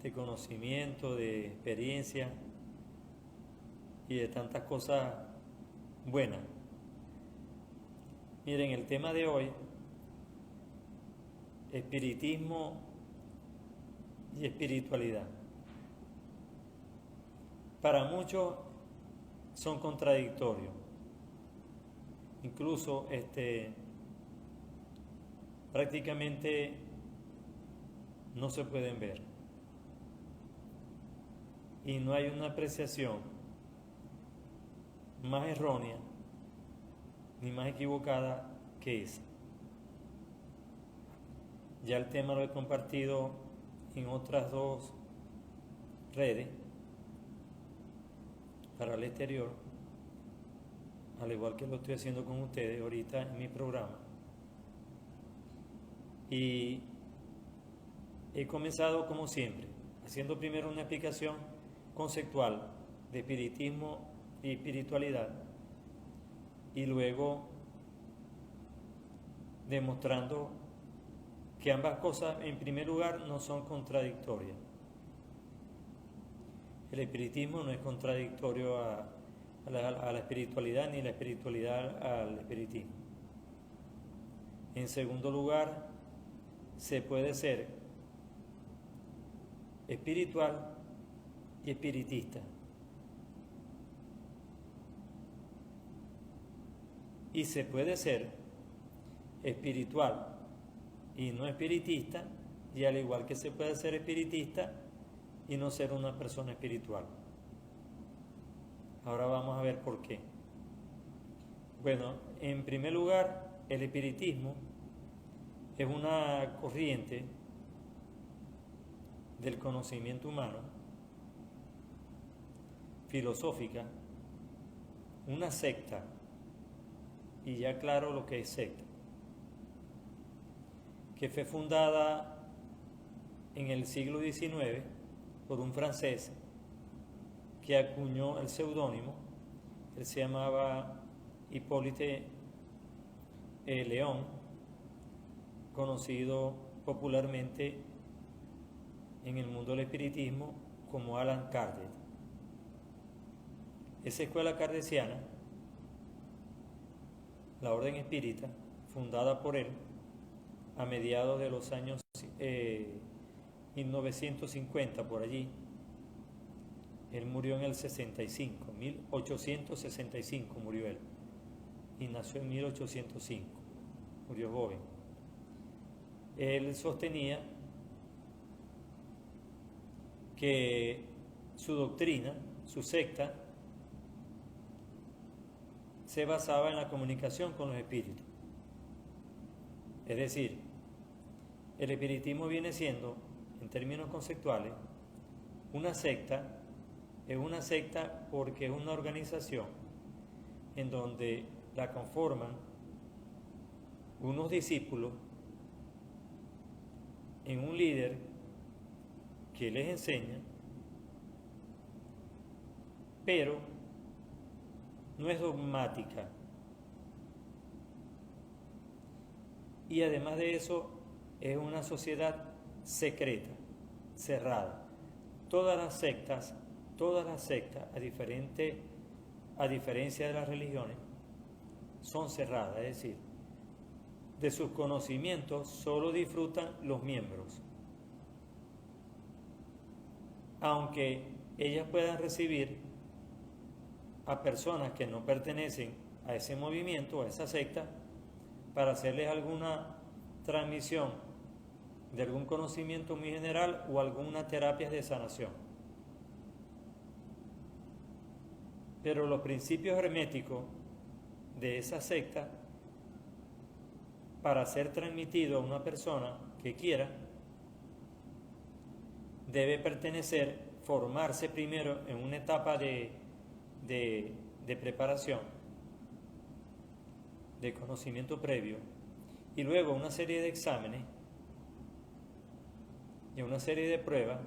de conocimiento, de experiencia y de tantas cosas buenas. Miren, el tema de hoy, espiritismo y espiritualidad. Para muchos son contradictorios. Incluso prácticamente no se pueden ver. Y no hay una apreciación más errónea ni más equivocada que esa. Ya el tema lo he compartido en otras dos redes para el exterior, al igual que lo estoy haciendo con ustedes ahorita en mi programa. Y he comenzado como siempre, haciendo primero una explicación conceptual de espiritismo y espiritualidad, y luego demostrando que ambas cosas en primer lugar no son contradictorias. El espiritismo no es contradictorio a la espiritualidad, ni la espiritualidad al espiritismo. En segundo lugar, se puede ser espiritual y espiritista. Y se puede ser espiritual y no espiritista, y al igual que se puede ser espiritista y no ser una persona espiritual. Ahora vamos a ver por qué. Bueno, en primer lugar, el espiritismo es una corriente del conocimiento humano, filosófica, una secta, y ya claro lo que es secta, que fue fundada en el siglo XIX por un francés que acuñó el seudónimo. Él se llamaba Hippolyte Léon, conocido popularmente en el mundo del espiritismo como Allan Kardec. Esa escuela kardeciana, la orden espírita, fundada por él a mediados de los años 1950, por allí. Él murió en el 65, 1865 murió él, y nació en 1805, murió joven. Él sostenía que su doctrina, su secta, se basaba en la comunicación con los espíritus. Es decir, el espiritismo viene siendo, en términos conceptuales, una secta. Es una secta porque es una organización en donde la conforman unos discípulos en un líder que les enseña, pero no es dogmática. Y además de eso, es una sociedad secreta, cerrada. Todas las sectas, a diferencia de las religiones, son cerradas, es decir, de sus conocimientos solo disfrutan los miembros. Aunque ellas puedan recibir a personas que no pertenecen a ese movimiento, a esa secta, para hacerles alguna transmisión de algún conocimiento muy general o alguna terapia de sanación. Pero los principios herméticos de esa secta, para ser transmitido a una persona que quiera, debe formarse primero en una etapa de preparación, de conocimiento previo, y luego una serie de exámenes y una serie de pruebas,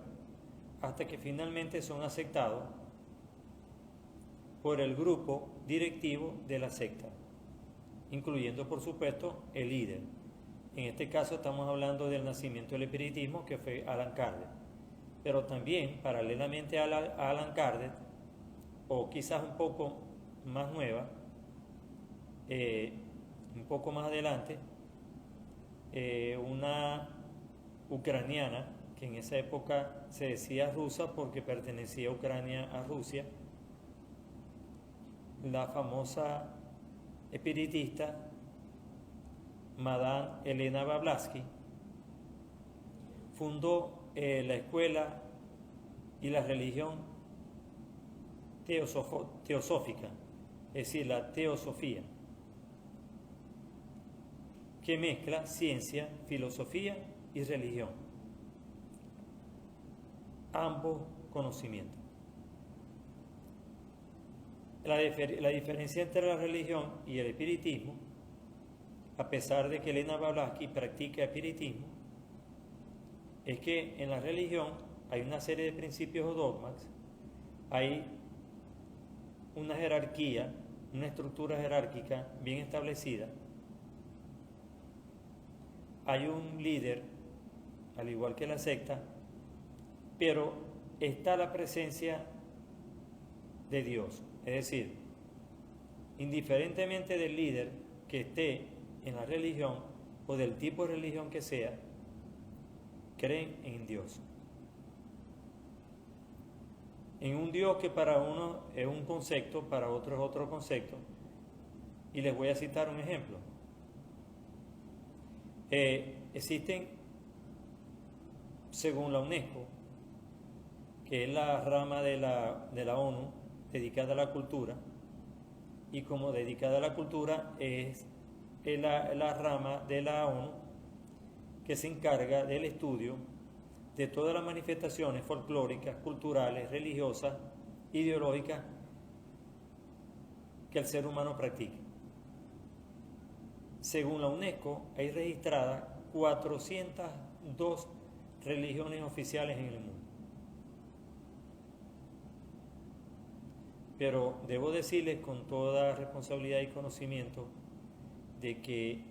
hasta que finalmente son aceptados por el grupo directivo de la secta, incluyendo por supuesto el líder. En este caso estamos hablando del nacimiento del espiritismo, que fue Allan Kardec. pero también paralelamente a Alan Kardec, o quizás un poco más nueva, un poco más adelante, una ucraniana, que en esa época se decía rusa porque pertenecía a Ucrania a Rusia, la famosa espiritista Madame Elena Blavatsky, fundó la escuela y la religión teosófica, es decir, la teosofía, que mezcla ciencia, filosofía y religión, ambos conocimientos. La diferencia entre la religión y el espiritismo, a pesar de que Elena Blavatsky practica espiritismo, es que en la religión hay una serie de principios o dogmas, hay una jerarquía, una estructura jerárquica bien establecida, hay un líder, al igual que la secta, pero está la presencia de Dios. Es decir, indiferentemente del líder que esté en la religión o del tipo de religión que sea, creen en Dios. En un Dios que para uno es un concepto, para otro es otro concepto. Y les voy a citar un ejemplo. Existen, según la UNESCO, que es la rama de la ONU dedicada a la cultura, y como dedicada a la cultura es la rama de la ONU que se encarga del estudio de todas las manifestaciones folclóricas, culturales, religiosas, ideológicas que el ser humano practica. Según la UNESCO, hay registradas 402 religiones oficiales en el mundo. Pero debo decirles con toda responsabilidad y conocimiento de que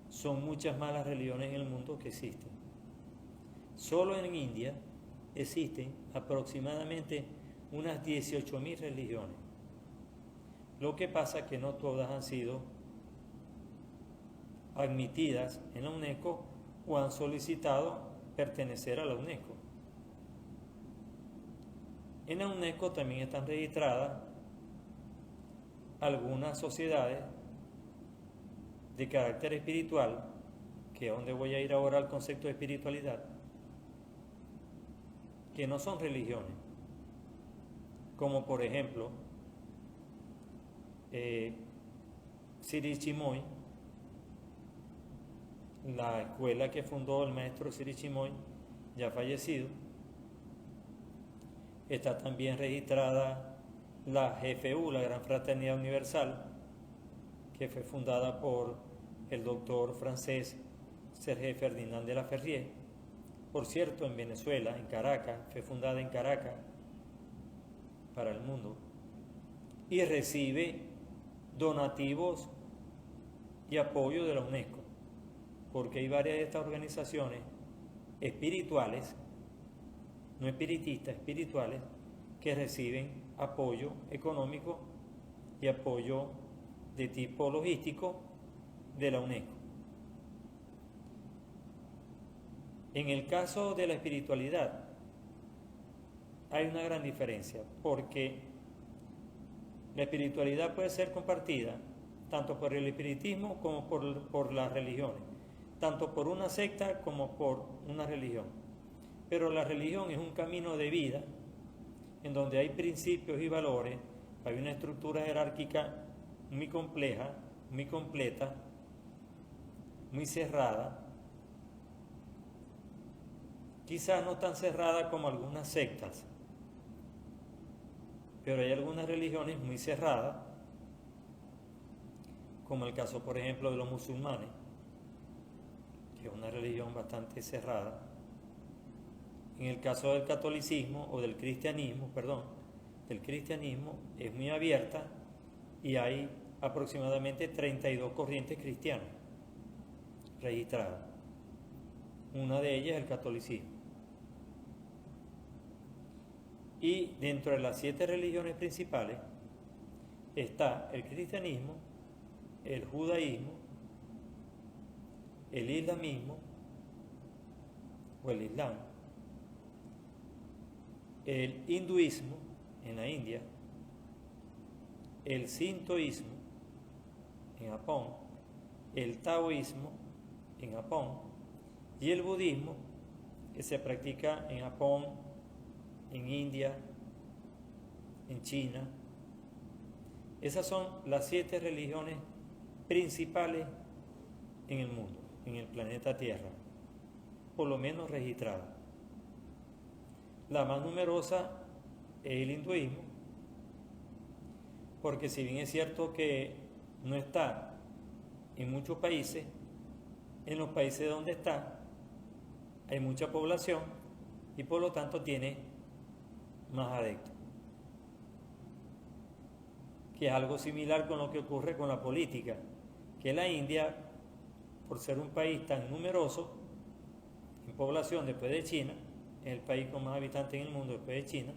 son muchas más las religiones en el mundo que existen. Solo en India existen aproximadamente unas 18.000 religiones. Lo que pasa es que no todas han sido admitidas en la UNESCO o han solicitado pertenecer a la UNESCO. En la UNESCO también están registradas algunas sociedades de carácter espiritual, que es donde voy a ir ahora al concepto de espiritualidad, que no son religiones, como por ejemplo Sri Chinmoy, la escuela que fundó el maestro Sri Chinmoy, ya fallecido. Está también registrada la GFU, la Gran Fraternidad Universal, que fue fundada por el doctor francés Serge Ferdinand de la Ferrier. Por cierto, en Venezuela, en Caracas, fue fundada en Caracas para el mundo, y recibe donativos y apoyo de la UNESCO, porque hay varias de estas organizaciones espirituales, no espiritistas, espirituales, que reciben apoyo económico y apoyo de tipo logístico de la UNESCO. En el caso de la espiritualidad hay una gran diferencia, porque la espiritualidad puede ser compartida tanto por el espiritismo como por las religiones, tanto por una secta como por una religión. Pero la religión es un camino de vida en donde hay principios y valores, hay una estructura jerárquica muy compleja, muy completa, muy cerrada, quizás no tan cerrada como algunas sectas, pero hay algunas religiones muy cerradas, como el caso, por ejemplo, de los musulmanes, que es una religión bastante cerrada. En el caso del catolicismo o del cristianismo, es muy abierta y hay aproximadamente 32 corrientes cristianas registradas. Una de ellas es el catolicismo. Y dentro de las 7 religiones principales está el cristianismo, el judaísmo, el islamismo o el islam, el hinduismo en la India, el sintoísmo en Japón, el taoísmo en Japón y el budismo que se practica en Japón, en India, en China. Esas son las 7 religiones principales en el mundo, en el planeta Tierra, por lo menos registradas. La más numerosa es el hinduismo, porque si bien es cierto que no está en muchos países, en los países donde está hay mucha población y por lo tanto tiene más adeptos, que es algo similar con lo que ocurre con la política, que la India, por ser un país tan numeroso en población después de China, es el país con más habitantes en el mundo después de China,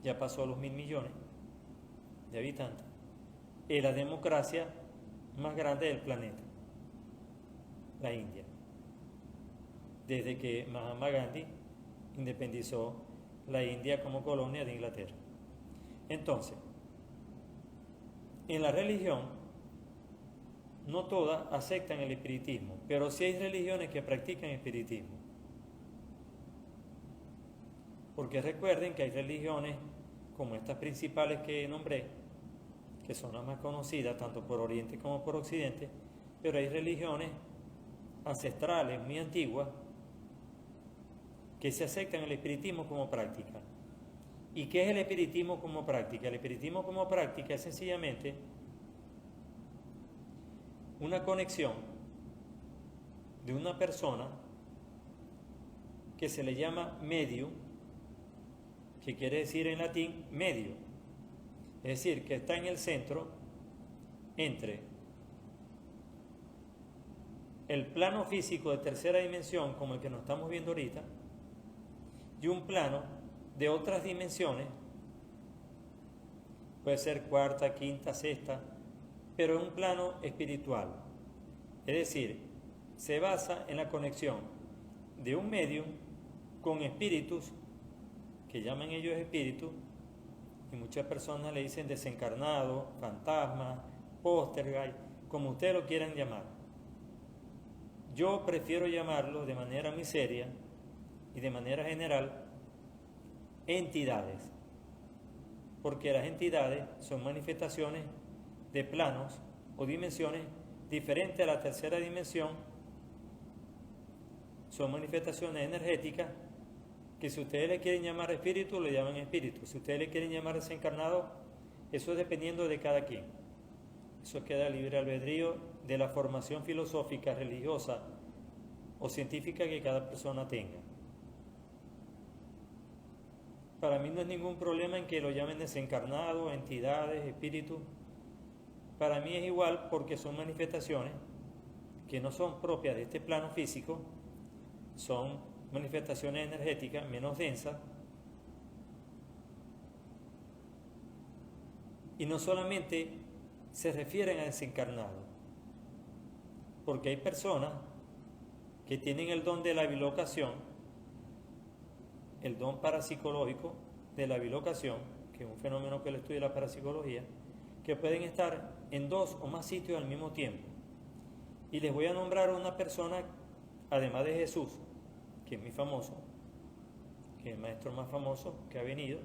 ya pasó los 1.000 millones de habitantes, es la democracia más grande del planeta, la India, desde que Mahatma Gandhi independizó la India como colonia de Inglaterra. Entonces, en la religión, no todas aceptan el espiritismo, pero sí hay religiones que practican espiritismo. Porque recuerden que hay religiones como estas principales que nombré, que son las más conocidas tanto por Oriente como por Occidente, pero hay religiones ancestrales muy antiguas que se aceptan el espiritismo como práctica. ¿Y qué es el espiritismo como práctica? El espiritismo como práctica es sencillamente una conexión de una persona que se le llama medium, que quiere decir en latín medio, es decir, que está en el centro entre el plano físico de tercera dimensión, como el que nos estamos viendo ahorita, y un plano de otras dimensiones, puede ser cuarta, quinta, sexta, pero es un plano espiritual. Es decir, se basa en la conexión de un medium con espíritus, que llaman ellos espíritus, y muchas personas le dicen desencarnado, fantasma, poltergeist, como ustedes lo quieran llamar. Yo prefiero llamarlo de manera muy seria y de manera general entidades, porque las entidades son manifestaciones de planos o dimensiones diferentes a la tercera dimensión, son manifestaciones energéticas que si ustedes le quieren llamar espíritu, le llaman espíritu. Si ustedes le quieren llamar desencarnado, eso es dependiendo de cada quien. Eso queda libre albedrío de la formación filosófica, religiosa o científica que cada persona tenga. Para mí no es ningún problema en que lo llamen desencarnado, entidades, espíritus. Para mí es igual porque son manifestaciones que no son propias de este plano físico, son manifestaciones energéticas menos densas, y no solamente se refieren a desencarnados, porque hay personas que tienen el don de la bilocación, el don parapsicológico de la bilocación, que es un fenómeno que lo estudia la parapsicología, que pueden estar en 2 o más sitios al mismo tiempo. Y les voy a nombrar a una persona, además de Jesús, que es muy famoso, que es el maestro más famoso que ha venido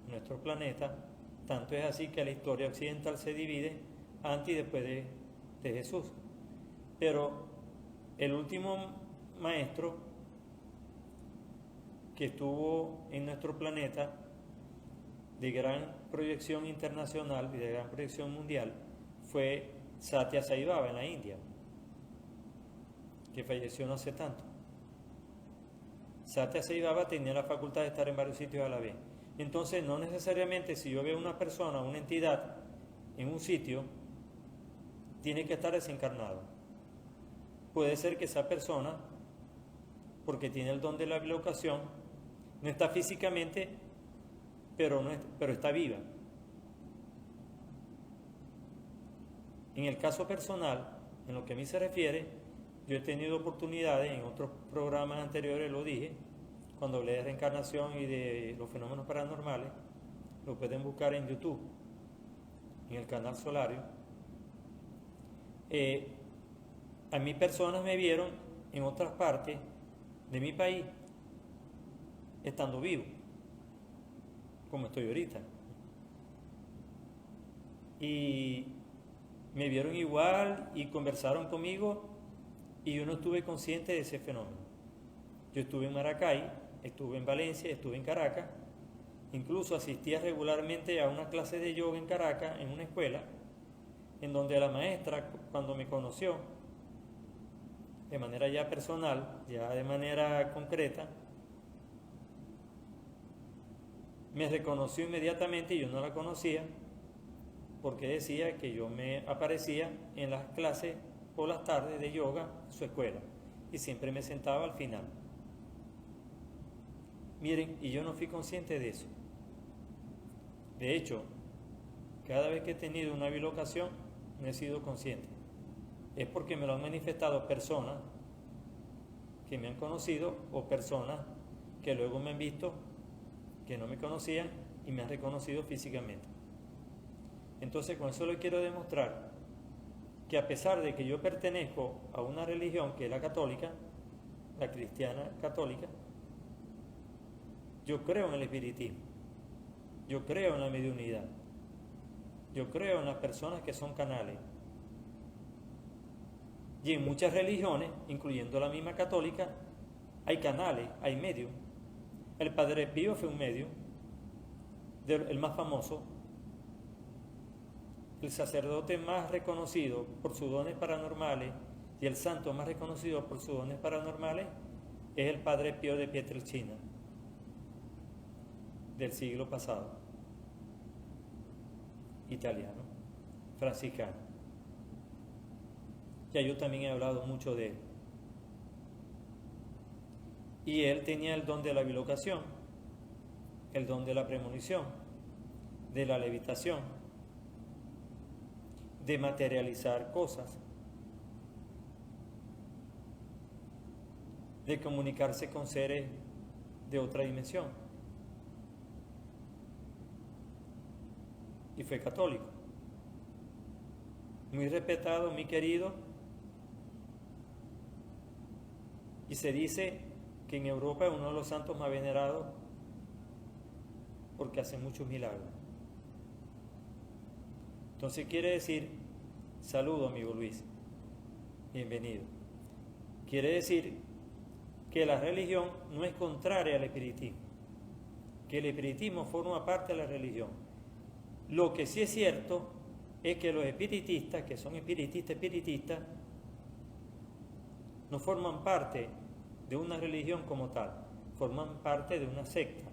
a nuestro planeta. Tanto es así que la historia occidental se divide antes y después de Jesús. Pero el último maestro que estuvo en nuestro planeta de gran proyección internacional y de gran proyección mundial fue Satya Sai Baba en la India, que falleció no hace tanto. Satya Sai Baba tenía la facultad de estar en varios sitios a la vez. Entonces, no necesariamente si yo veo una persona, una entidad en un sitio, tiene que estar desencarnado. Puede ser que esa persona, porque tiene el don de la bilocación, No está físicamente, pero está viva. En el caso personal, en lo que a mí se refiere, yo he tenido oportunidades, en otros programas anteriores lo dije, cuando hablé de reencarnación y de los fenómenos paranormales, lo pueden buscar en YouTube, en el canal Solario. A mí personas me vieron en otras partes de mi país estando vivo, como estoy ahorita. Y me vieron igual y conversaron conmigo y yo no estuve consciente de ese fenómeno. Yo estuve en Maracay, estuve en Valencia, estuve en Caracas, incluso asistía regularmente a una clase de yoga en Caracas, en una escuela, en donde la maestra, cuando me conoció, de manera ya personal, ya de manera concreta, me reconoció inmediatamente y yo no la conocía, porque decía que yo me aparecía en las clases por las tardes de yoga en su escuela y siempre me sentaba al final. Miren, y yo no fui consciente de eso. De hecho, cada vez que he tenido una bilocación no he sido consciente. Es porque me lo han manifestado personas que me han conocido o personas que luego me han visto que no me conocían y me han reconocido físicamente. Entonces, con eso le quiero demostrar que a pesar de que yo pertenezco a una religión que es la católica, la cristiana católica, yo creo en el espiritismo, yo creo en la mediunidad, yo creo en las personas que son canales. Y en muchas religiones, incluyendo la misma católica, hay canales, hay medios. El Padre Pío fue un medio, el más famoso. El sacerdote más reconocido por sus dones paranormales y el santo más reconocido por sus dones paranormales es el Padre Pío de Pietrelcina, del siglo pasado, italiano, franciscano. Ya yo también he hablado mucho de él. Y él tenía el don de la bilocación, el don de la premonición, de la levitación, de materializar cosas, de comunicarse con seres de otra dimensión. Y fue católico. Muy respetado, muy querido. Y se dice que en Europa es uno de los santos más venerados porque hace muchos milagros. Entonces quiere decir, saludo amigo Luis, bienvenido. Quiere decir que la religión no es contraria al espiritismo, que el espiritismo forma parte de la religión. Lo que sí es cierto es que los espiritistas, que son espiritistas, no forman parte de una religión como tal, forman parte de una secta,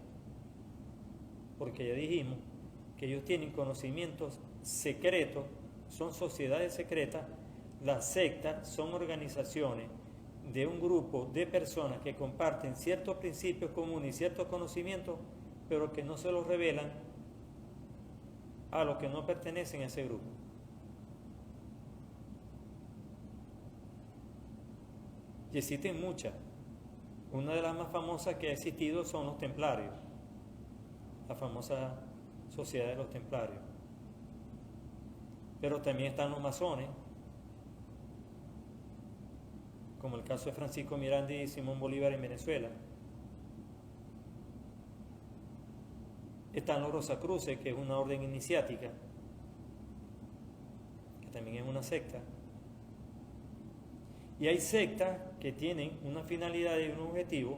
porque ya dijimos que ellos tienen conocimientos secretos, son sociedades secretas. Las sectas son organizaciones de un grupo de personas que comparten ciertos principios comunes y ciertos conocimientos, pero que no se los revelan a los que no pertenecen a ese grupo. Y existen muchas. Una de las más famosas que ha existido son los templarios, la famosa sociedad de los templarios. Pero también están los masones, como el caso de Francisco Miranda y Simón Bolívar en Venezuela. Están los Rosacruces, que es una orden iniciática, que también es una secta. Y hay sectas que tienen una finalidad y un objetivo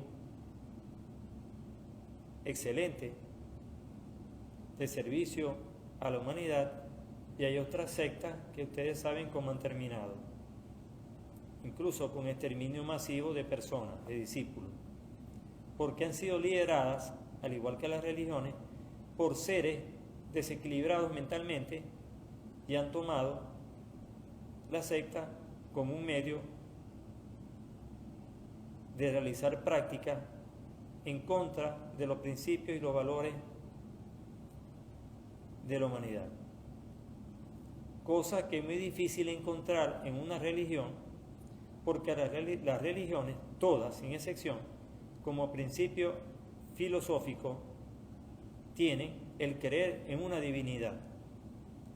excelente de servicio a la humanidad, y hay otras sectas que ustedes saben cómo han terminado, incluso con exterminio masivo de personas, de discípulos, porque han sido lideradas, al igual que las religiones, por seres desequilibrados mentalmente y han tomado la secta como un medio de realizar prácticas en contra de los principios y los valores de la humanidad. Cosa que es muy difícil encontrar en una religión, porque las religiones, todas sin excepción, como principio filosófico, tienen el creer en una divinidad,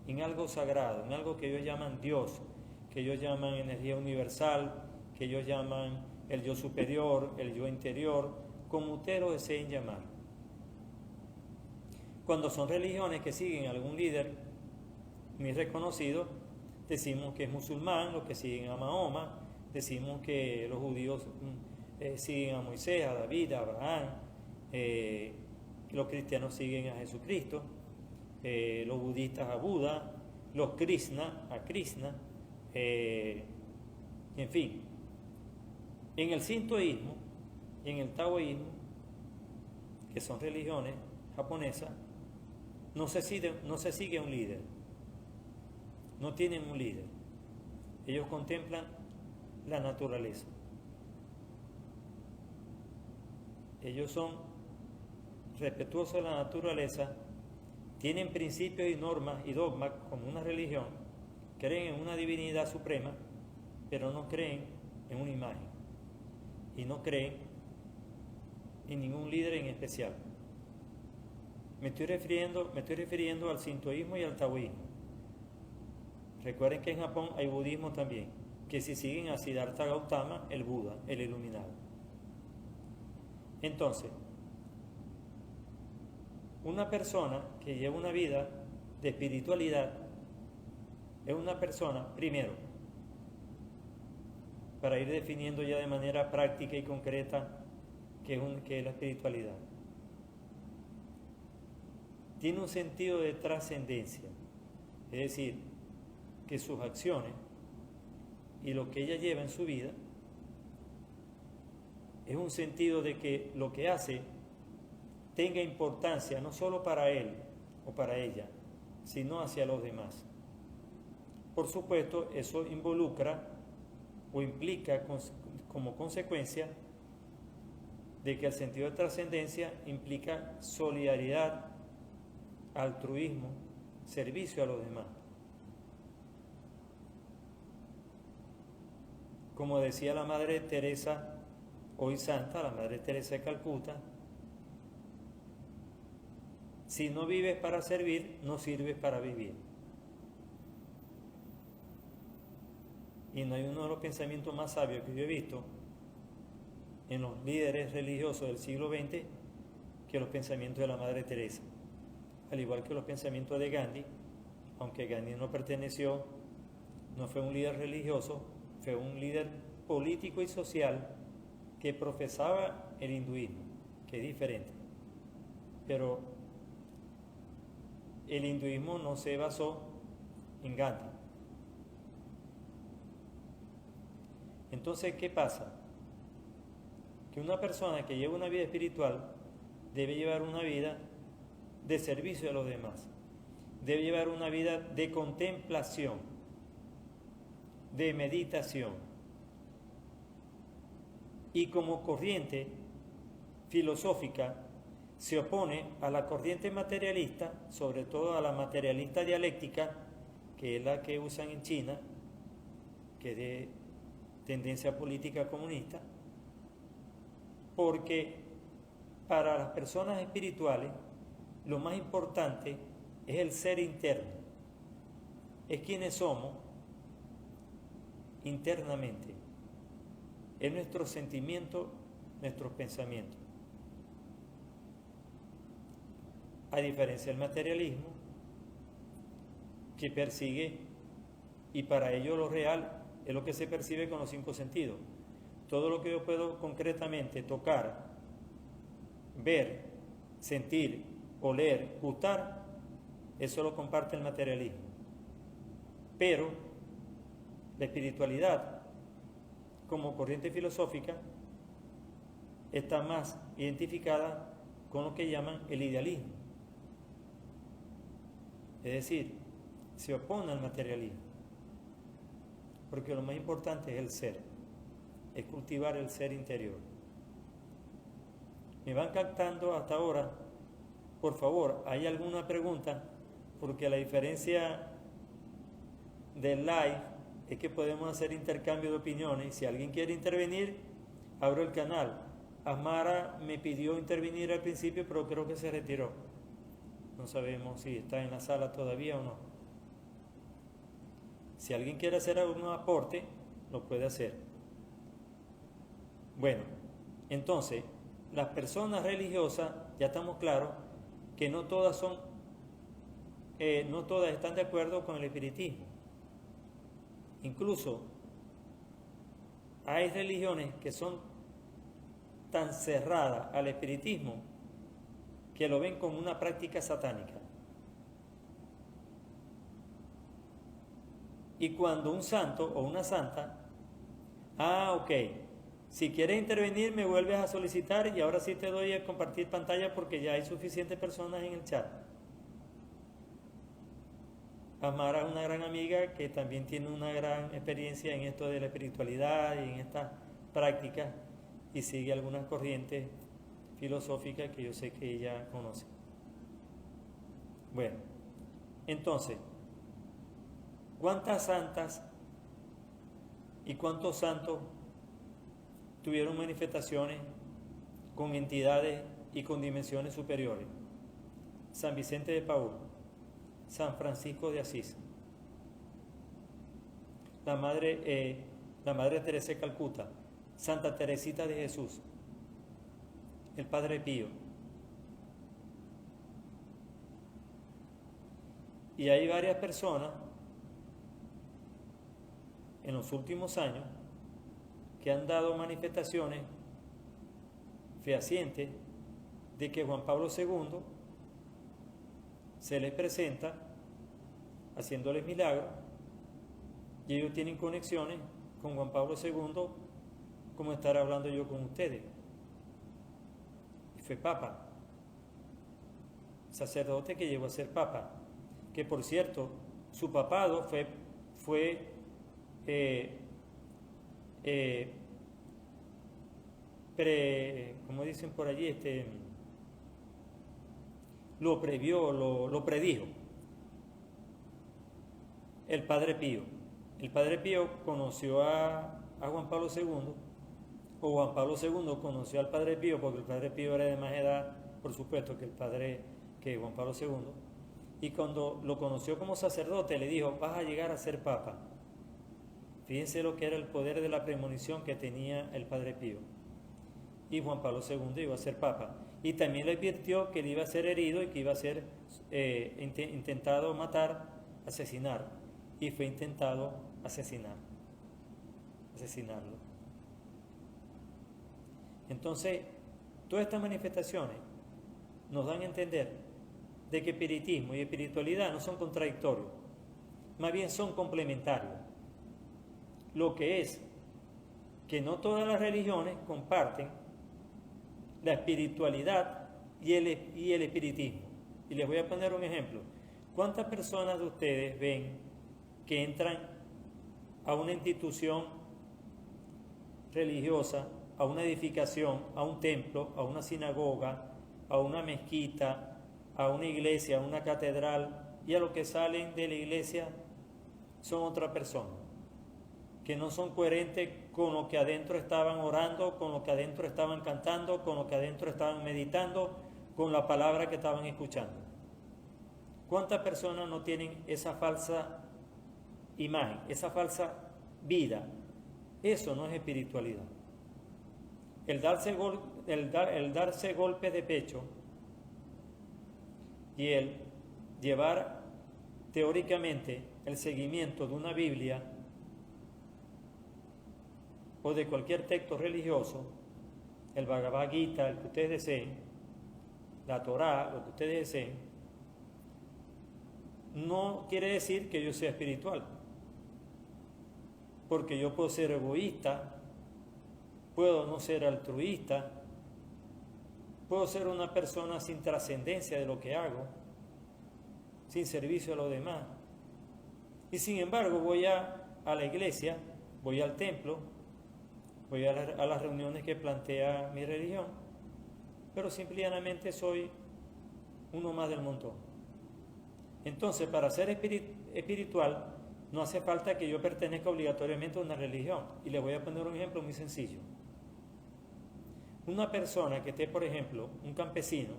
en algo sagrado, en algo que ellos llaman Dios, que ellos llaman energía universal, que ellos llaman el yo superior, el yo interior, como ustedes lo deseen llamar. Cuando son religiones que siguen a algún líder muy reconocido, decimos que es musulmán, los que siguen a Mahoma, decimos que los judíos siguen a Moisés, a David, a Abraham, los cristianos siguen a Jesucristo, los budistas a Buda, los Krishna a Krishna, en fin. En el sintoísmo y en el taoísmo, que son religiones japonesas, no se sigue un líder, no tienen un líder. Ellos contemplan la naturaleza. Ellos son respetuosos de la naturaleza, tienen principios y normas y dogmas como una religión, creen en una divinidad suprema, pero no creen en una imagen y no creen en ningún líder en especial. Me estoy refiriendo al sintoísmo y al taoísmo. Recuerden que en Japón hay budismo también, que si siguen a Siddhartha Gautama, el Buda, el iluminado. Entonces, una persona que lleva una vida de espiritualidad es una persona, primero, para ir definiendo ya de manera práctica y concreta qué es la espiritualidad. Tiene un sentido de trascendencia, es decir, que sus acciones y lo que ella lleva en su vida es un sentido de que lo que hace tenga importancia no solo para él o para ella, sino hacia los demás. Por supuesto, eso involucra o implica como consecuencia de que el sentido de trascendencia implica solidaridad, altruismo, servicio a los demás. Como decía la Madre Teresa, hoy santa, la Madre Teresa de Calcuta, si no vives para servir, no sirves para vivir. Y no hay uno de los pensamientos más sabios que yo he visto en los líderes religiosos del siglo XX que los pensamientos de la Madre Teresa. Al igual que los pensamientos de Gandhi, aunque Gandhi no fue un líder religioso, fue un líder político y social que profesaba el hinduismo, que es diferente. Pero el hinduismo no se basó en Gandhi. Entonces, ¿qué pasa? Que una persona que lleva una vida espiritual debe llevar una vida de servicio a los demás, debe llevar una vida de contemplación, de meditación, y como corriente filosófica se opone a la corriente materialista, sobre todo a la materialista dialéctica, que es la que usan en China, que es de tendencia política comunista, porque para las personas espirituales lo más importante es el ser interno, es quienes somos internamente, es nuestro sentimiento, nuestros pensamientos. A diferencia del materialismo, que persigue, y para ello lo real es lo que se percibe con los 5 sentidos. Todo lo que yo puedo concretamente tocar, ver, sentir, oler, gustar, eso lo comparte el materialismo. Pero la espiritualidad, como corriente filosófica, está más identificada con lo que llaman el idealismo. Es decir, se opone al materialismo, porque lo más importante es el ser, es cultivar el ser interior. ¿Me van captando hasta ahora? Por favor, ¿hay alguna pregunta? Porque la diferencia del live es que podemos hacer intercambio de opiniones. Si alguien quiere intervenir, abro el canal. Asmara me pidió intervenir al principio, pero creo que se retiró. No sabemos si está en la sala todavía o no. Si alguien quiere hacer algún aporte, lo puede hacer. Bueno, entonces, las personas religiosas, ya estamos claros que no todas están de acuerdo con el espiritismo. Incluso hay religiones que son tan cerradas al espiritismo que lo ven como una práctica satánica. Y cuando un santo o una santa, ok, si quieres intervenir me vuelves a solicitar y ahora sí te doy a compartir pantalla porque ya hay suficientes personas en el chat. Amara es una gran amiga que también tiene una gran experiencia en esto de la espiritualidad y en estas prácticas y sigue algunas corrientes filosóficas que yo sé que ella conoce. Bueno, entonces, ¿cuántas santas y cuántos santos tuvieron manifestaciones con entidades y con dimensiones superiores? San Vicente de Paúl, San Francisco de Asís, la Madre Teresa de Calcuta, Santa Teresita de Jesús, el Padre Pío. Y hay varias personas en los últimos años que han dado manifestaciones fehacientes de que Juan Pablo II se les presenta haciéndoles milagros y ellos tienen conexiones con Juan Pablo II, como estar hablando yo con ustedes. Y fue papa, sacerdote que llegó a ser papa, que por cierto su papado fue como dicen por allí, lo previó, lo predijo el Padre Pío. El Padre Pío conoció a Juan Pablo II, o Juan Pablo II conoció al Padre Pío, porque el Padre Pío era de más edad, por supuesto, que Juan Pablo II, y cuando lo conoció como sacerdote le dijo: vas a llegar a ser papa. Fíjense lo que era el poder de la premonición que tenía el Padre Pío. Y Juan Pablo II iba a ser papa. Y también le advirtió que él iba a ser herido y que iba a ser intentado matar, asesinar. Y fue intentado asesinarlo. Entonces, todas estas manifestaciones nos dan a entender de que espiritismo y espiritualidad no son contradictorios, más bien son complementarios. Lo que es que no todas las religiones comparten la espiritualidad y el espiritismo. Y les voy a poner un ejemplo. ¿Cuántas personas de ustedes ven que entran a una institución religiosa, a una edificación, a un templo, a una sinagoga, a una mezquita, a una iglesia, a una catedral, y a los que salen de la iglesia son otra persona, que no son coherentes con lo que adentro estaban orando, con lo que adentro estaban cantando, con lo que adentro estaban meditando, con la palabra que estaban escuchando? ¿Cuántas personas no tienen esa falsa imagen, esa falsa vida? Eso no es espiritualidad. El darse golpes de pecho y el llevar teóricamente el seguimiento de una Biblia o de cualquier texto religioso, el Bhagavad Gita, el que ustedes deseen, la Torá, lo que ustedes deseen, no quiere decir que yo sea espiritual, porque yo puedo ser egoísta, puedo no ser altruista, puedo ser una persona sin trascendencia de lo que hago, sin servicio a los demás, y sin embargo voy a la iglesia, voy al templo, voy a las reuniones que plantea mi religión, pero simplemente soy uno más del montón. Entonces, para ser espiritual, no hace falta que yo pertenezca obligatoriamente a una religión. Y les voy a poner un ejemplo muy sencillo. Una persona que esté, por ejemplo, un campesino,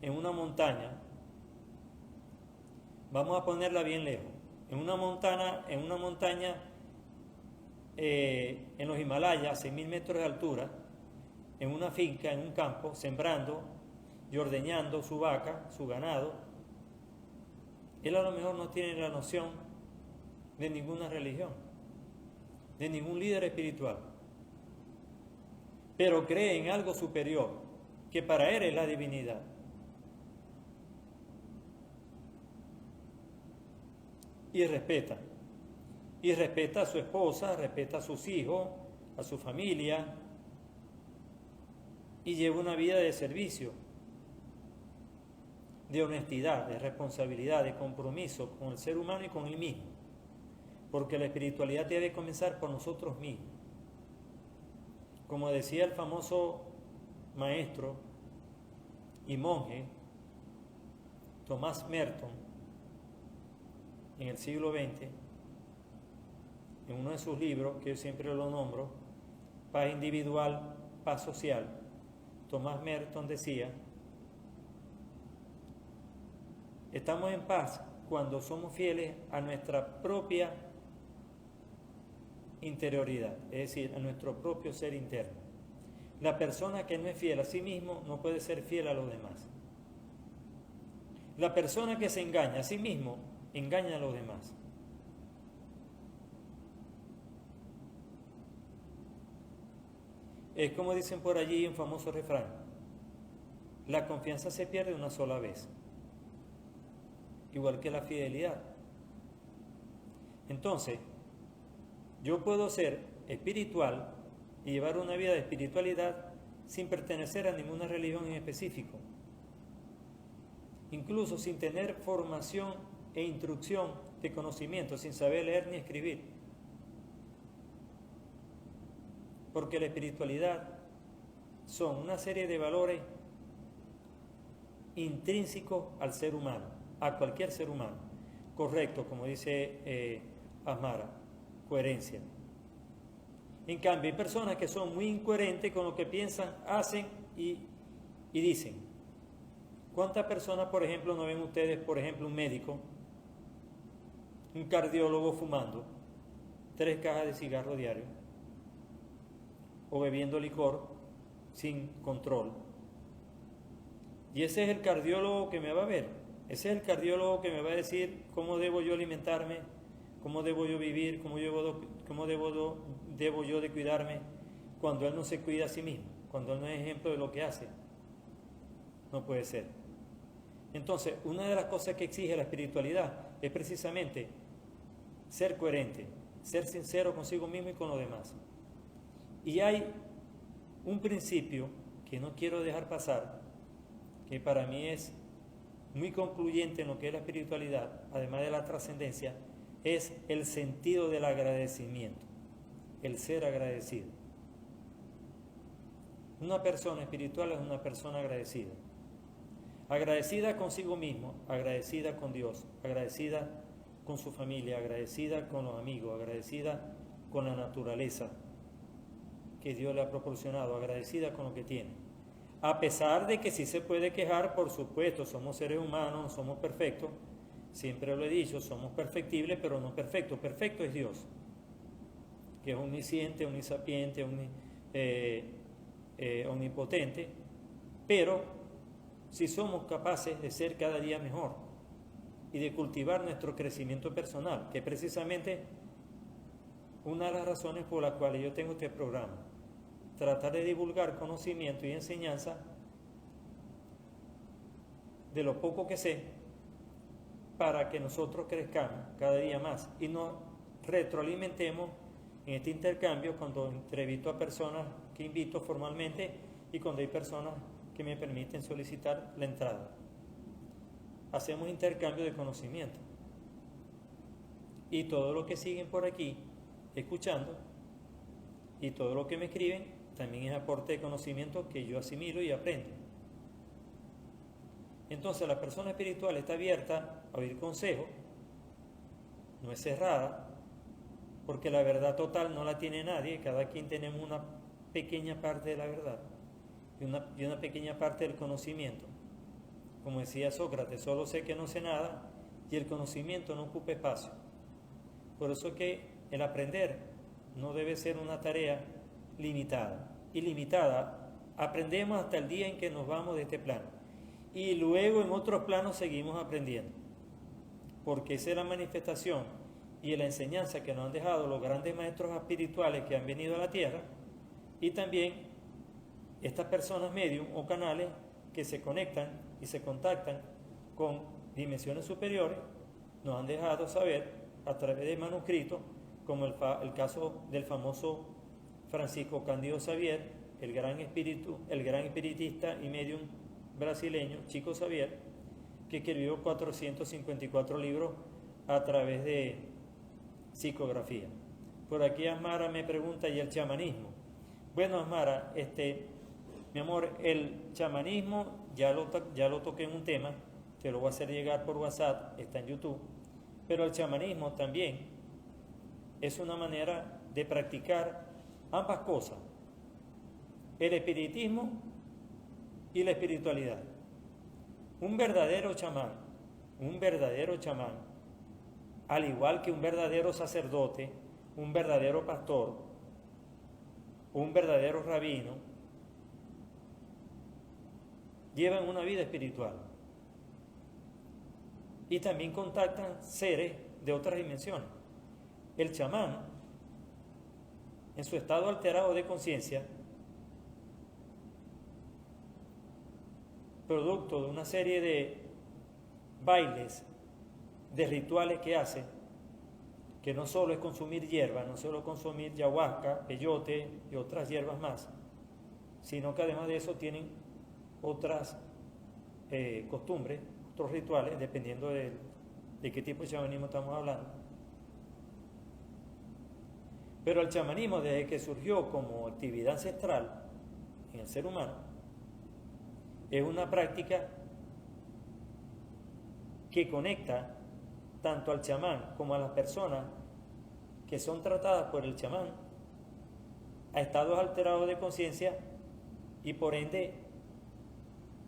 en una montaña, vamos a ponerla bien lejos, en una montaña en los Himalayas, 6.000 metros de altura, en una finca, en un campo, sembrando y ordeñando su vaca, su ganado, él a lo mejor no tiene la noción de ninguna religión, de ningún líder espiritual, pero cree en algo superior, que para él es la divinidad. Y respeta a su esposa, respeta a sus hijos, a su familia, y lleva una vida de servicio, de honestidad, de responsabilidad, de compromiso con el ser humano y con él mismo, porque la espiritualidad debe comenzar por nosotros mismos. Como decía el famoso maestro y monje Thomas Merton en el siglo XX, en uno de sus libros, que yo siempre lo nombro, Paz Individual, Paz Social, Thomas Merton decía: estamos en paz cuando somos fieles a nuestra propia interioridad, es decir, a nuestro propio ser interno. La persona que no es fiel a sí mismo no puede ser fiel a los demás. La persona que se engaña a sí mismo engaña a los demás. Es como dicen por allí un famoso refrán: la confianza se pierde una sola vez, igual que la fidelidad. Entonces, yo puedo ser espiritual y llevar una vida de espiritualidad sin pertenecer a ninguna religión en específico, incluso sin tener formación e instrucción de conocimiento, sin saber leer ni escribir. Porque la espiritualidad son una serie de valores intrínsecos al ser humano, a cualquier ser humano. Correcto, como dice Asmara, coherencia. En cambio, hay personas que son muy incoherentes con lo que piensan, hacen y dicen. ¿Cuántas personas, por ejemplo, no ven ustedes, por ejemplo, un médico, un cardiólogo fumando 3 cajas de cigarro diario, o bebiendo licor sin control? Y ese es el cardiólogo que me va a ver, ese es el cardiólogo que me va a decir cómo debo yo alimentarme, cómo debo yo vivir, cómo debo yo de cuidarme, cuando él no se cuida a sí mismo, cuando él no es ejemplo de lo que hace. No puede ser. Entonces, una de las cosas que exige la espiritualidad es precisamente ser coherente, ser sincero consigo mismo y con los demás. Y hay un principio que no quiero dejar pasar, que para mí es muy concluyente en lo que es la espiritualidad, además de la trascendencia, es el sentido del agradecimiento, el ser agradecido. Una persona espiritual es una persona agradecida. Agradecida consigo mismo, agradecida con Dios, agradecida con su familia, agradecida con los amigos, agradecida con la naturaleza que Dios le ha proporcionado, agradecida con lo que tiene. A pesar de que sí se puede quejar, por supuesto, somos seres humanos, no somos perfectos, siempre lo he dicho, somos perfectibles, pero no perfectos. Perfecto es Dios, que es omnisciente, omnisapiente, omnipotente, pero si somos capaces de ser cada día mejor y de cultivar nuestro crecimiento personal, que es precisamente una de las razones por las cuales yo tengo este programa, tratar de divulgar conocimiento y enseñanza de lo poco que sé, para que nosotros crezcamos cada día más y nos retroalimentemos en este intercambio cuando entrevisto a personas que invito formalmente y cuando hay personas que me permiten solicitar la entrada. Hacemos intercambio de conocimiento. Y todo lo que siguen por aquí escuchando y todo lo que me escriben, también es aporte de conocimiento que yo asimilo y aprendo. Entonces la persona espiritual está abierta a oír consejos, no es cerrada, porque la verdad total no la tiene nadie, cada quien tenemos una pequeña parte de la verdad y una pequeña parte del conocimiento. Como decía Sócrates, solo sé que no sé nada y el conocimiento no ocupa espacio. Por eso es que el aprender no debe ser una tarea limitada. Ilimitada, aprendemos hasta el día en que nos vamos de este plano. Y luego en otros planos seguimos aprendiendo. Porque esa es la manifestación y la enseñanza que nos han dejado los grandes maestros espirituales que han venido a la Tierra, y también estas personas medium o canales que se conectan y se contactan con dimensiones superiores, nos han dejado saber a través de manuscritos, como el caso del famoso Francisco Cándido Xavier, el gran espiritista y medium brasileño, Chico Xavier, que escribió 454 libros a través de psicografía. Por aquí Asmara me pregunta, ¿y el chamanismo? Bueno, Asmara, mi amor, el chamanismo ya lo toqué en un tema, te lo voy a hacer llegar por WhatsApp, está en YouTube, pero el chamanismo también es una manera de practicar ambas cosas, el espiritismo y la espiritualidad. Un verdadero chamán, al igual que un verdadero sacerdote, un verdadero pastor, un verdadero rabino, llevan una vida espiritual y también contactan seres de otras dimensiones. El chamán, en su estado alterado de conciencia, producto de una serie de bailes, de rituales que hace, que no solo es consumir hierba, no solo consumir ayahuasca, peyote y otras hierbas más, sino que además de eso tienen otras costumbres, otros rituales, dependiendo de qué tipo de chamanismo estamos hablando. Pero el chamanismo, desde que surgió como actividad ancestral en el ser humano, es una práctica que conecta tanto al chamán como a las personas que son tratadas por el chamán a estados alterados de conciencia, y por ende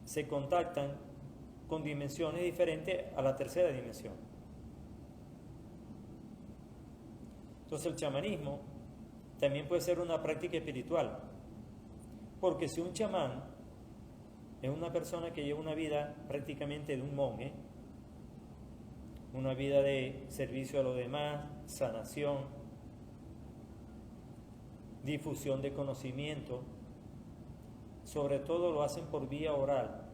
se contactan con dimensiones diferentes a la tercera dimensión. Entonces el chamanismo también puede ser una práctica espiritual, porque si un chamán es una persona que lleva una vida prácticamente de un monje, una vida de servicio a los demás, sanación, difusión de conocimiento, sobre todo lo hacen por vía oral.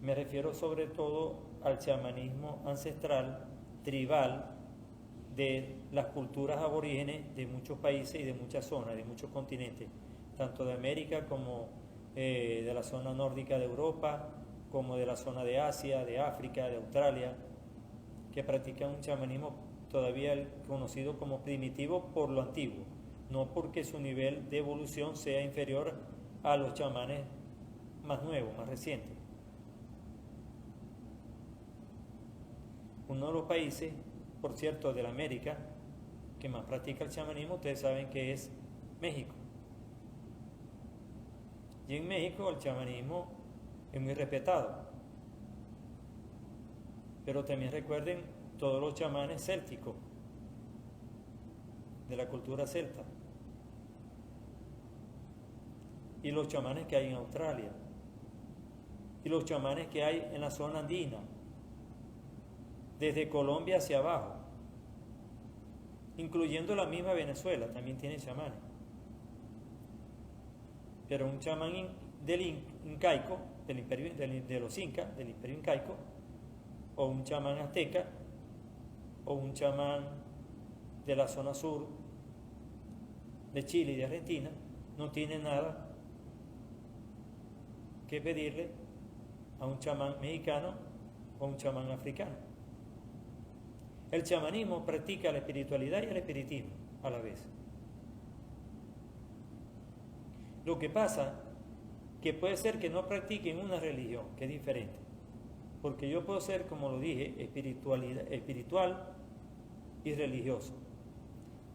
Me refiero sobre todo al chamanismo ancestral, tribal, de las culturas aborígenes de muchos países y de muchas zonas, de muchos continentes, tanto de América como de la zona nórdica de Europa, como de la zona de Asia, de África, de Australia, que practican un chamanismo todavía conocido como primitivo por lo antiguo, no porque su nivel de evolución sea inferior a los chamanes más nuevos, más recientes. Uno de los países, por cierto, de la América, que más practica el chamanismo, ustedes saben que es México. Y en México el chamanismo es muy respetado. Pero también recuerden todos los chamanes célticos de la cultura celta y los chamanes que hay en Australia y los chamanes que hay en la zona andina, desde Colombia hacia abajo, incluyendo la misma Venezuela, también tiene chamanes. Pero un chamán del incaico, del imperio, de los incas, del imperio incaico, o un chamán azteca, o un chamán de la zona sur de Chile y de Argentina, no tiene nada que pedirle a un chamán mexicano o un chamán africano. El chamanismo practica la espiritualidad y el espiritismo a la vez. Lo que pasa que puede ser que no practiquen una religión, que es diferente. Porque yo puedo ser, como lo dije, espiritual y religioso.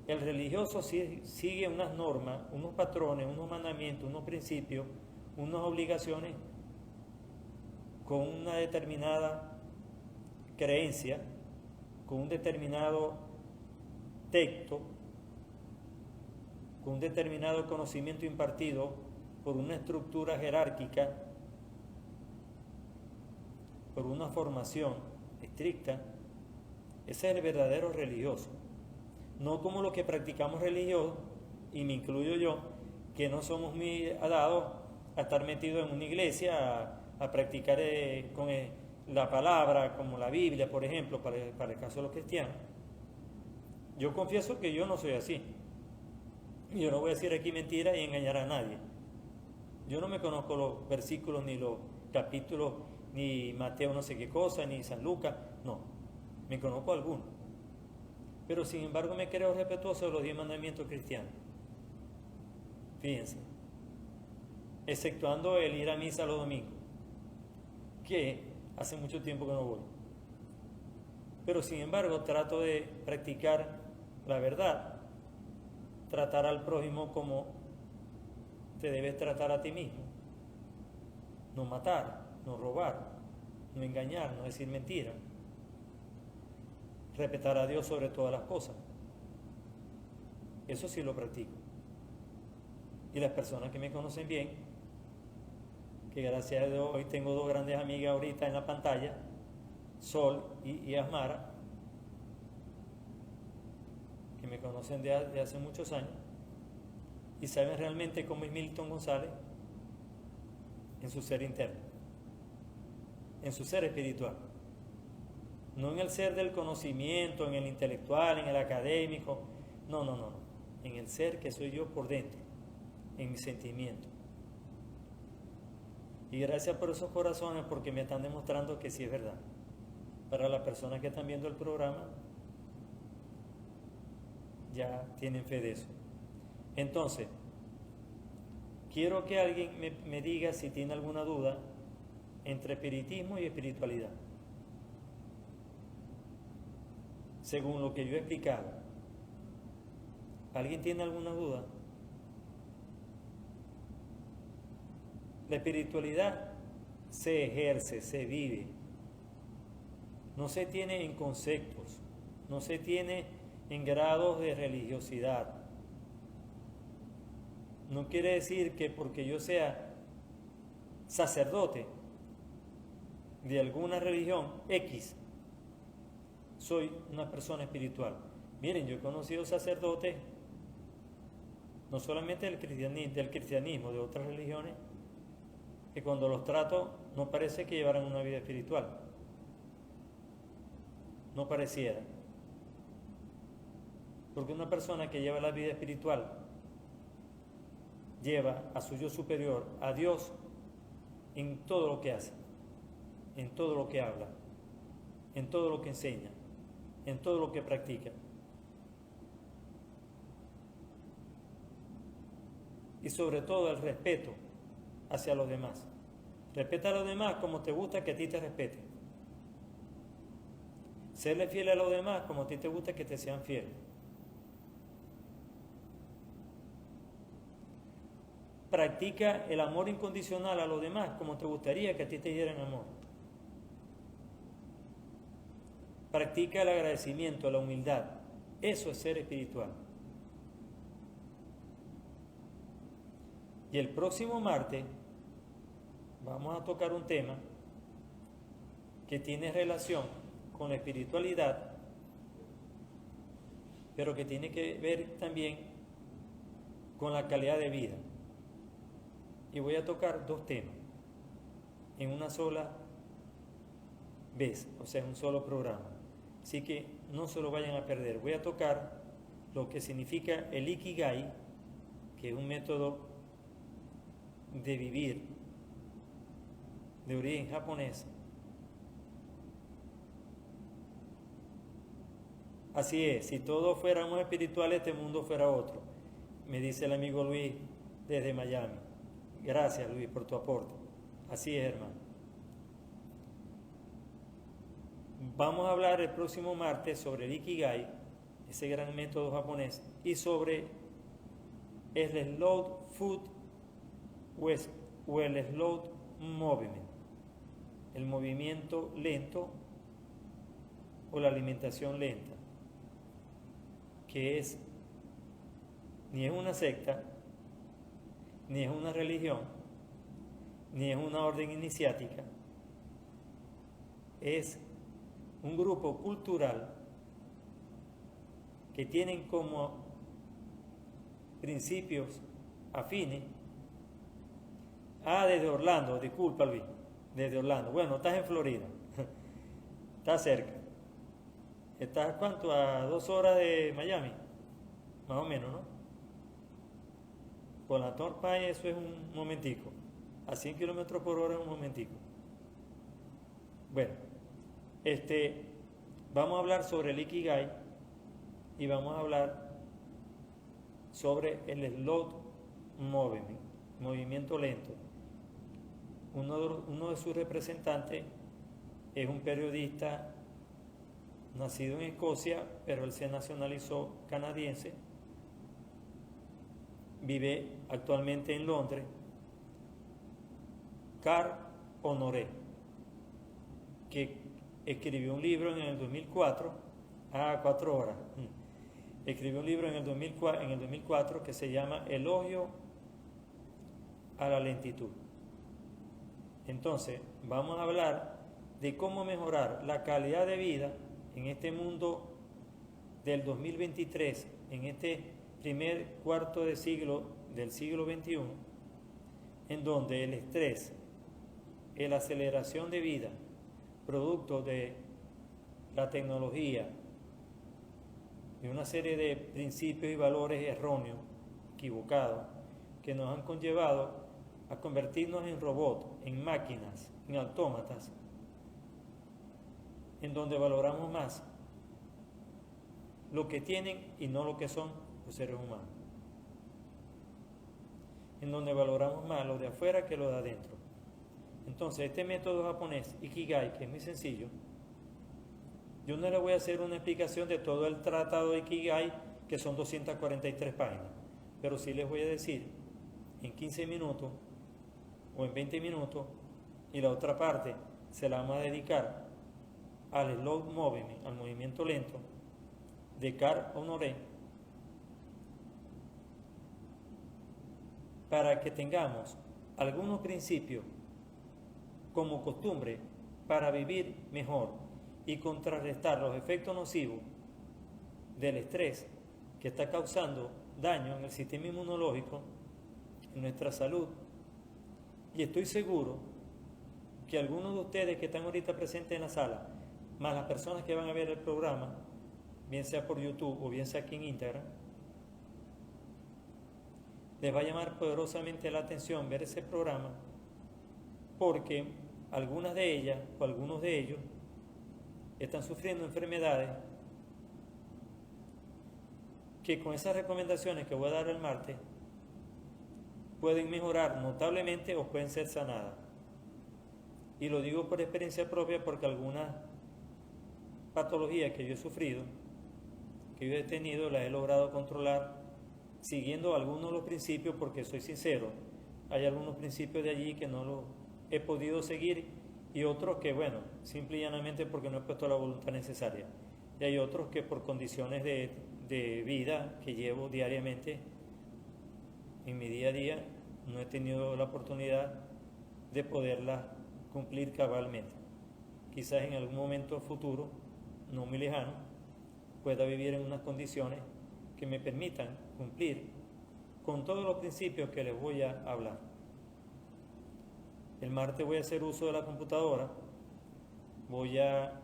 El religioso sigue unas normas, unos patrones, unos mandamientos, unos principios, unas obligaciones con una determinada creencia, con un determinado texto, con un determinado conocimiento impartido por una estructura jerárquica, por una formación estricta. Ese es el verdadero religioso. No como los que practicamos religión, y me incluyo yo, que no somos muy dados a estar metidos en una iglesia, a practicar con la palabra, como la Biblia, por ejemplo, para el caso de los cristianos. Yo confieso que yo no soy así. Yo no voy a decir aquí mentiras y engañar a nadie. Yo no me conozco los versículos, ni los capítulos, ni Mateo no sé qué cosa, ni San Lucas, no. Me conozco algunos. Pero sin embargo me creo respetuoso de los 10 mandamientos cristianos. Fíjense. Exceptuando el ir a misa los domingos, que hace mucho tiempo que no voy. Pero sin embargo trato de practicar la verdad, tratar al prójimo como te debes tratar a ti mismo. No matar, no robar, no engañar, no decir mentiras. Respetar a Dios sobre todas las cosas. Eso sí lo practico. Y las personas que me conocen bien, que gracias a Dios hoy tengo 2 grandes amigas ahorita en la pantalla, Sol y Asmara, que me conocen de hace muchos años y saben realmente cómo es Milton González en su ser interno, en su ser espiritual. No en el ser del conocimiento, en el intelectual, en el académico. No. En el ser que soy yo por dentro, en mi sentimiento. Y gracias por esos corazones, porque me están demostrando que sí es verdad. Para las personas que están viendo el programa, ya tienen fe de eso. Entonces, quiero que alguien me diga si tiene alguna duda entre espiritismo y espiritualidad. Según lo que yo he explicado. ¿Alguien tiene alguna duda? La espiritualidad se ejerce, se vive. No se tiene en conceptos, no se tiene en grados de religiosidad. No quiere decir que porque yo sea sacerdote de alguna religión X, soy una persona espiritual. Miren, yo he conocido sacerdotes, no solamente del cristianismo, de otras religiones, que cuando los trato no parece que llevaran una vida espiritual. No pareciera. Porque una persona que lleva la vida espiritual lleva a su yo superior, a Dios, en todo lo que hace, en todo lo que habla, en todo lo que enseña, en todo lo que practica. Y sobre todo el respeto hacia los demás. Respeta a los demás como te gusta que a ti te respeten. Serle fiel a los demás como a ti te gusta que te sean fieles. Practica el amor incondicional a los demás como te gustaría que a ti te dieran amor. Practica el agradecimiento, la humildad. Eso es ser espiritual. Y el próximo martes vamos a tocar un tema que tiene relación con la espiritualidad, pero que tiene que ver también con la calidad de vida. Y voy a tocar 2 temas en una sola vez, o sea, en un solo programa. Así que no se lo vayan a perder. Voy a tocar lo que significa el Ikigai, que es un método de vivir de origen japonés. Así es, si todos fuéramos espirituales, este mundo fuera otro. Me dice el amigo Luis desde Miami. Gracias, Luis, por tu aporte. Así es, hermano. Vamos a hablar el próximo martes sobre el Ikigai, ese gran método japonés, y sobre el slow food o el slow movement, el movimiento lento o la alimentación lenta, que ni es una secta, ni es una religión, ni es una orden iniciática, es un grupo cultural que tienen como principios afines. Desde Orlando, disculpa Luis, desde Orlando. Bueno, estás en Florida, estás cerca. ¿Estás cuánto? A 2 horas de Miami, más o menos, ¿no? Por la Torpay eso es un momentico. A 100 kilómetros por hora es un momentico. Bueno, vamos a hablar sobre el Ikigai y vamos a hablar sobre el slow movement, movimiento lento. Uno de sus representantes es un periodista nacido en Escocia, pero él se nacionalizó canadiense, vive actualmente en Londres, Carl Honoré, que escribió un libro en el 2004, 4 horas, escribió un libro en el 2004 que se llama Elogio a la lentitud. Entonces, vamos a hablar de cómo mejorar la calidad de vida en este mundo del 2023, en este primer cuarto de siglo del siglo XXI, en donde el estrés, la aceleración de vida, producto de la tecnología, de una serie de principios y valores erróneos, equivocados, que nos han conllevado a convertirnos en robots, en máquinas, en autómatas, en donde valoramos más lo que tienen y no lo que son los seres humanos, en donde valoramos más lo de afuera que lo de adentro. Entonces, este método japonés, Ikigai, que es muy sencillo, yo no le voy a hacer una explicación de todo el tratado de Ikigai, que son 243 páginas, pero sí les voy a decir en 15 minutos o en 20 minutos, y la otra parte se la vamos a dedicar al slow movement, al movimiento lento de Carl Honoré, para que tengamos algunos principios como costumbre para vivir mejor y contrarrestar los efectos nocivos del estrés que está causando daño en el sistema inmunológico, en nuestra salud. Y estoy seguro que algunos de ustedes que están ahorita presentes en la sala, más las personas que van a ver el programa, bien sea por YouTube o bien sea aquí en Instagram, les va a llamar poderosamente la atención ver ese programa, porque algunas de ellas o algunos de ellos están sufriendo enfermedades que con esas recomendaciones que voy a dar el martes pueden mejorar notablemente o pueden ser sanadas. Y lo digo por experiencia propia, porque algunas patologías que yo he sufrido, que yo he tenido, las he logrado controlar siguiendo algunos de los principios, porque soy sincero, hay algunos principios de allí que no los he podido seguir y otros que, bueno, simple y llanamente porque no he puesto la voluntad necesaria. Y hay otros que por condiciones de vida que llevo diariamente en mi día a día, no he tenido la oportunidad de poderlas cumplir cabalmente. Quizás en algún momento futuro, no muy lejano, pueda vivir en unas condiciones que me permitan cumplir con todos los principios que les voy a hablar. El martes voy a hacer uso de la computadora, voy a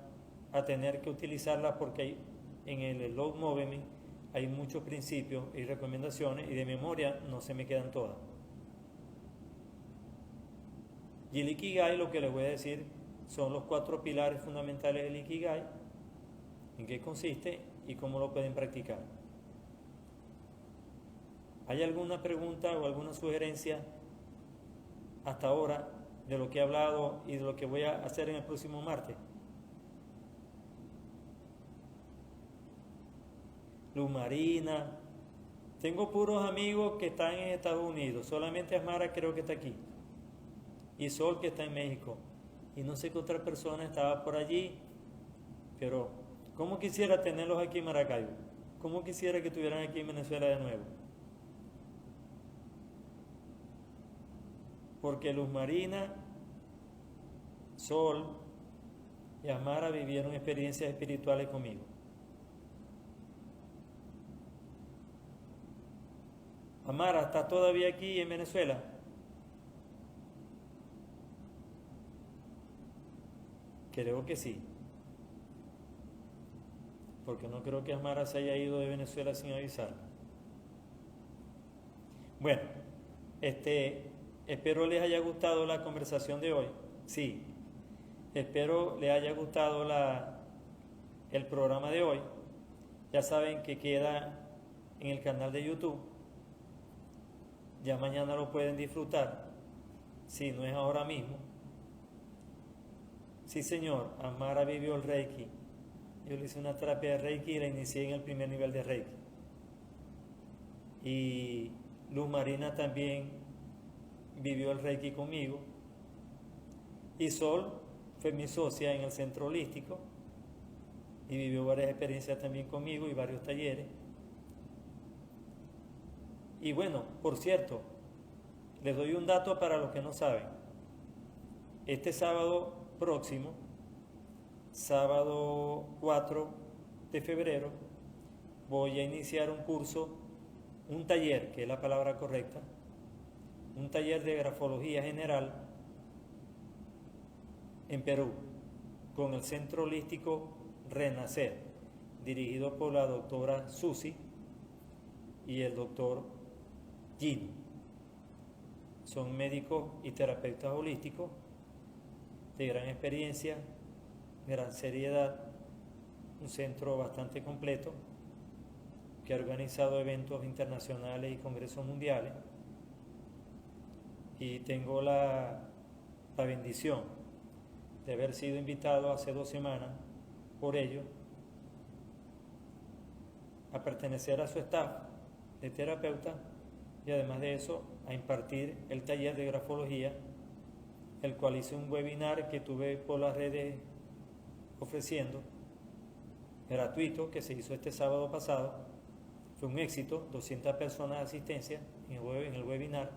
tener que utilizarla porque en el slow movement hay muchos principios y recomendaciones y de memoria no se me quedan todas. Y el Ikigai, lo que les voy a decir son los 4 pilares fundamentales del Ikigai, en qué consiste y cómo lo pueden practicar. ¿Hay alguna pregunta o alguna sugerencia hasta ahora de lo que he hablado y de lo que voy a hacer en el próximo martes? Luz Marina. Tengo puros amigos que están en Estados Unidos. Solamente Asmara creo que está aquí. Y Sol que está en México. Y no sé qué otra persona estaba por allí. Pero, ¿cómo quisiera tenerlos aquí en Maracaibo? ¿Cómo quisiera que estuvieran aquí en Venezuela de nuevo? Porque Luz Marina, Sol y Asmara vivieron experiencias espirituales conmigo. Amara, ¿estás todavía aquí en Venezuela? Creo que sí. Porque no creo que Asmara se haya ido de Venezuela sin avisar. Bueno, espero les haya gustado la conversación de hoy. Sí, espero les haya gustado el programa de hoy. Ya saben que queda en el canal de YouTube. Ya mañana lo pueden disfrutar, si no es ahora mismo. Sí, señor, Asmara vivió el Reiki. Yo le hice una terapia de Reiki y la inicié en el primer nivel de Reiki. Y Luz Marina también vivió el Reiki conmigo. Y Sol fue mi socia en el centro holístico y vivió varias experiencias también conmigo y varios talleres. Y bueno, por cierto, les doy un dato para los que no saben. Este sábado próximo, sábado 4 de febrero, voy a iniciar un curso, un taller, que es la palabra correcta, un taller de grafología general en Perú, con el Centro Holístico Renacer, dirigido por la doctora Susi y el doctor Gino. Son médicos y terapeutas holísticos de gran experiencia, gran seriedad, un centro bastante completo que ha organizado eventos internacionales y congresos mundiales, y tengo la bendición de haber sido invitado hace 2 semanas por ellos a pertenecer a su staff de terapeutas y además de eso a impartir el taller de grafología, el cual hice un webinar que tuve por las redes ofreciendo, gratuito, que se hizo este sábado pasado. Fue un éxito, 200 personas de asistencia en el webinar,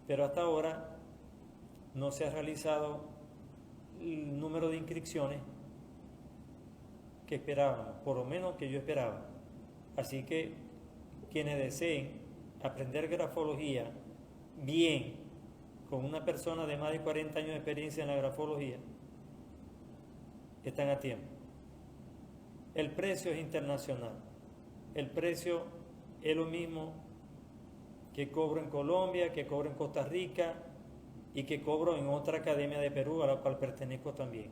pero hasta ahora no se ha realizado el número de inscripciones que esperábamos, por lo menos que yo esperaba. Así que quienes deseen aprender grafología bien, con una persona de más de 40 años de experiencia en la grafología, están a tiempo. El precio es internacional. El precio es lo mismo que cobro en Colombia, que cobro en Costa Rica y que cobro en otra academia de Perú a la cual pertenezco también.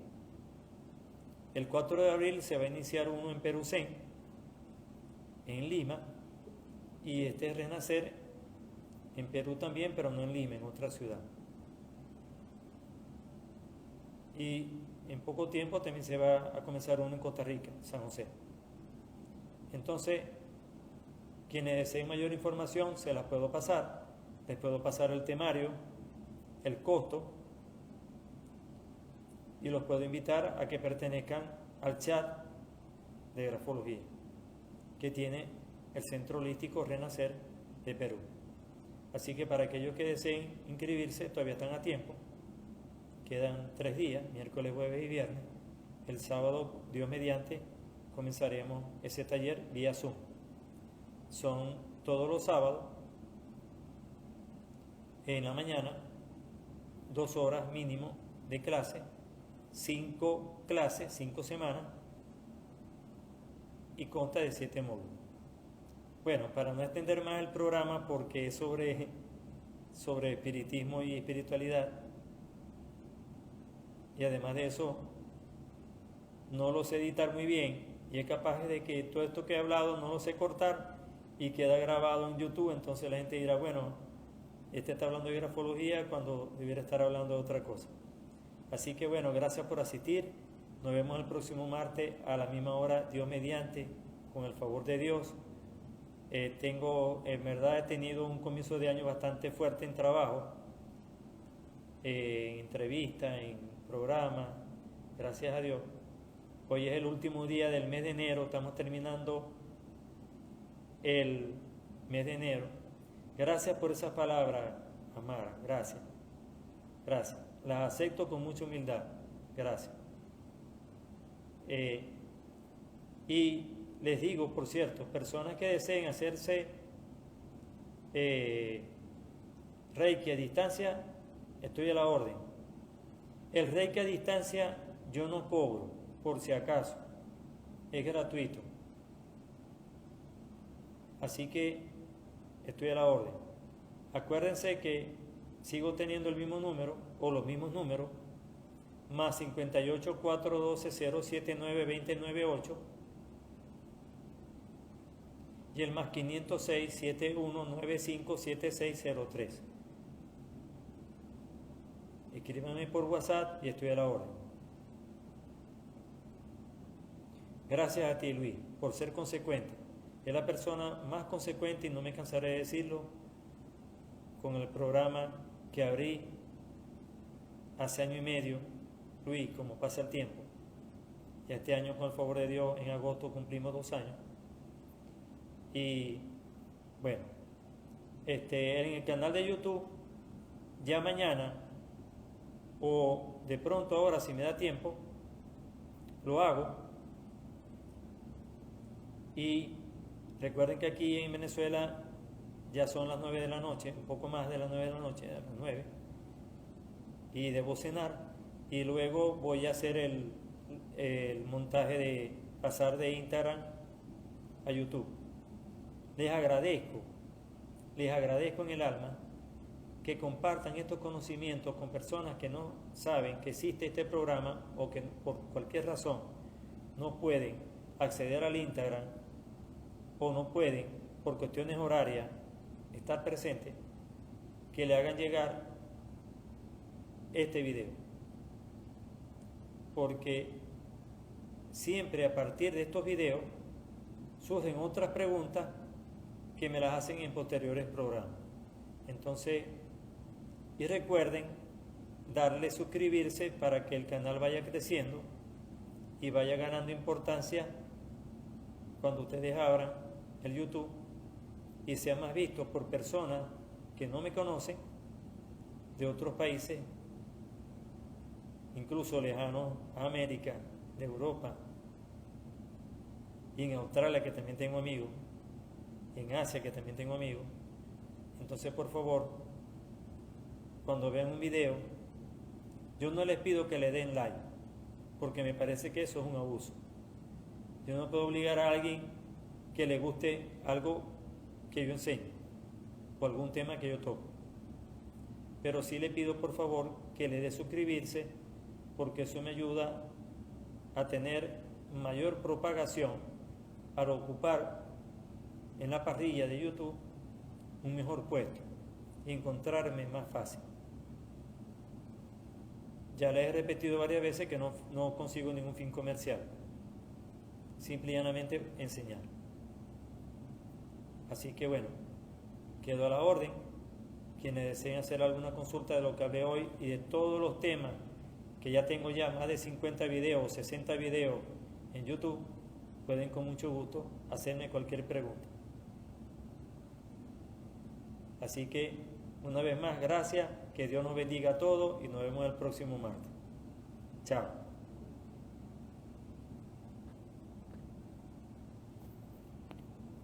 El 4 de abril se va a iniciar uno en Perucén, en Lima, y este es Renacer en Perú también, pero no en Lima, en otra ciudad. Y en poco tiempo también se va a comenzar uno en Costa Rica, San José. Entonces, quienes deseen mayor información se las puedo pasar. Les puedo pasar el temario, el costo, y los puedo invitar a que pertenezcan al chat de grafología que tiene el Centro Holístico Renacer de Perú. Así que para aquellos que deseen inscribirse, todavía están a tiempo. Quedan 3 días, miércoles, jueves y viernes. El sábado, Dios mediante, comenzaremos ese taller vía Zoom. Son todos los sábados, en la mañana, 2 horas mínimo de clase, 5 clases, 5 semanas, y consta de 7 módulos. Bueno, para no extender más el programa, porque es sobre espiritismo y espiritualidad, y además de eso no lo sé editar muy bien, y es capaz de que todo esto que he hablado no lo sé cortar y queda grabado en YouTube, entonces la gente dirá, bueno, este está hablando de grafología cuando debiera estar hablando de otra cosa. Así que bueno, gracias por asistir. Nos vemos el próximo martes a la misma hora, Dios mediante, con el favor de Dios. En verdad he tenido un comienzo de año bastante fuerte en trabajo, en entrevistas, en programas, gracias a Dios. Hoy es el último día del mes de enero, estamos terminando el mes de enero. Gracias por esas palabras, Amara, gracias. Gracias, las acepto con mucha humildad, gracias. Y les digo, por cierto, personas que deseen hacerse Reiki a distancia, estoy a la orden. El Reiki a distancia yo no cobro, por si acaso, es gratuito. Así que estoy a la orden. Acuérdense que sigo teniendo el mismo número o los mismos números, más 58 412 079 298 y el más 506 7195 7603. Escríbanme por WhatsApp y estoy a la orden. Gracias a ti, Luis, por ser consecuente. Es la persona más consecuente, y no me cansaré de decirlo, con el programa que abrí hace año y medio. Luis, como pasa el tiempo. Y este año, con el favor de Dios, en agosto cumplimos 2 años. Y bueno, en el canal de YouTube, ya mañana, o de pronto ahora, si me da tiempo, lo hago. Y recuerden que aquí en Venezuela ya son las 9 de la noche, un poco más de las 9 de la noche, a las 9, y debo cenar, y luego voy a hacer el montaje de pasar de Instagram a YouTube. Les agradezco en el alma que compartan estos conocimientos con personas que no saben que existe este programa o que por cualquier razón no pueden acceder al Instagram o no pueden, por cuestiones horarias, estar presentes, que le hagan llegar este video. Porque siempre a partir de estos videos surgen otras preguntas que me las hacen en posteriores programas. Entonces, y recuerden darle suscribirse para que el canal vaya creciendo y vaya ganando importancia cuando ustedes abran el YouTube y sea más visto por personas que no me conocen, de otros países, incluso lejanos a América, de Europa, y en Australia, que también tengo amigos, en Asia, que también tengo amigos. Entonces, por favor, cuando vean un video, yo no les pido que le den like, porque me parece que eso es un abuso. Yo no puedo obligar a alguien que le guste algo que yo enseño o algún tema que yo toco. Pero sí le pido, por favor, que le dé suscribirse, porque eso me ayuda a tener mayor propagación para ocupar en la parrilla de YouTube un mejor puesto y encontrarme más fácil. Ya les he repetido varias veces que no consigo ningún fin comercial, simple y llanamente enseñar. Así que bueno, quedo a la orden. Quienes deseen hacer alguna consulta de lo que hablé hoy y de todos los temas, que ya tengo ya más de 50 videos o 60 videos en YouTube, pueden con mucho gusto hacerme cualquier pregunta. Así que, una vez más, gracias, que Dios nos bendiga a todos y nos vemos el próximo martes. Chao.